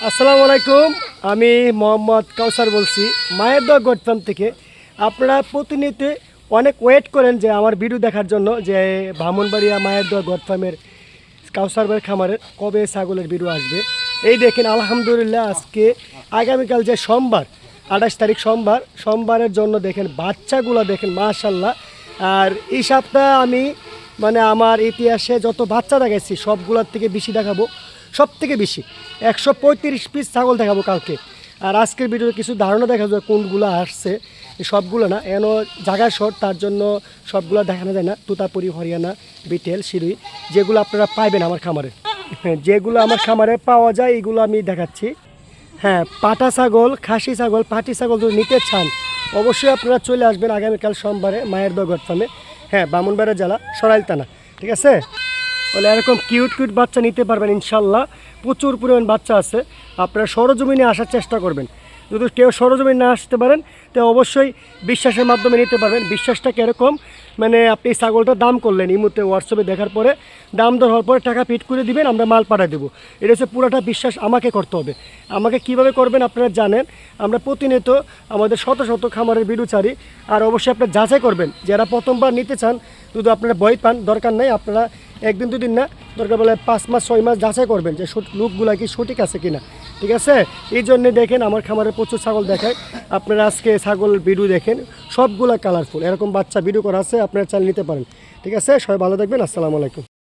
আসসালামু আলাইকুম। আমি মোহাম্মদ কাউসার বলছি মায়ের দোয়া গোট ফার্ম থেকে। আপনারা প্রতিনিয়ত অনেক ওয়েট করেন যে আমার ভিডিও দেখার জন্য, যে ব্রাহ্মণবাড়িয়া মায়ের দোয়া গোট ফার্মের কাউসার ভাইয়ের খামারের কবে ছাগলের ভিডিও আসবে। এই দেখেন আলহামদুলিল্লাহ আজকে আগামীকাল যে সোমবার 28 তারিখ সোমবারের জন্য দেখেন বাচ্চাগুলো দেখেন মাশাল্লাহ। আর এই সপ্তাহ আমি আমার ইতিহাসে যত বাচ্চা দেখাচ্ছি সবগুলোর থেকে বেশি দেখাবো, সব থেকে বেশি 135 পিস ছাগল দেখাবো কালকে। আর আজকের ভিডিওতে কিছু ধারণা দেখা যায় কোনগুলো আসছে, সবগুলো না, এন জায়গা শর্ট, তার জন্য সবগুলো দেখানো যায় না। তুতাপুরি, হরিয়ানা, বিটেল, সিরুই যেগুলো আপনারা পাইবেন আমার খামারে, যেগুলো আমার খামারে পাওয়া যায় এগুলো আমি দেখাচ্ছি। হ্যাঁ, পাটা ছাগল, খাসি ছাগল, পাটি ছাগল যদি নিতে চান অবশ্যই আপনারা চলে আসবেন আগামীকাল সোমবারে মায়ের দোয়া গোট ফার্মে। হ্যাঁ, ব্রাহ্মণবাড়িয়া জেলা, সরাইল থানা, ঠিক আছে? বলে এরকম কিউট কিউট বাচ্চা নিতে পারবেন ইনশাল্লাহ। প্রচুর পরিমাণ বাচ্চা আছে। আপনারা সরজমিনে আসার চেষ্টা করবেন। যদি কেউ সরজমিনে না আসতে পারেন তো অবশ্যই বিশ্বাসের মাধ্যমে নিতে পারবেন। বিশ্বাসটা কীরকম, আপনি ছাগলটার দাম করলেন এই মুহূর্তে হোয়াটসঅ্যাপে দেখার পরে, দাম দর হওয়ার পরে টাকা পিট করে দিবেন, আমরা মাল পাঠিয়ে দেবো। এটা হচ্ছে পুরোটা বিশ্বাস আমাকে করতে হবে। আমাকে কিভাবে করবেন আপনারা জানেন। আমরা প্রতিনিয়ত আমাদের শত শত খামারের ভিডিও ছাড়ি। আর অবশ্যই আপনারা যাচাই করবেন, যারা প্রথমবার নিতে চান যদি আপনারা ভয় পান দরকার নেই, আপনারা একদিন দুদিন না, দরকার বলে 5 মাস 6 মাস যাচাই করবেন যে লুকগুলা কি সঠিক আছে কিনা, ঠিক আছে? এই জন্যে দেখেন আমার খামারে প্রচুর ছাগল দেখায়। আপনারা আজকে ছাগল ভিডিও দেখেন, সবগুলা কালারফুল, এরকম বাচ্চা ভিডিও করা আছে, আপনারা চাইলে নিতে পারেন, ঠিক আছে? সবাই ভালো থাকবেন, আসসালামু আলাইকুম।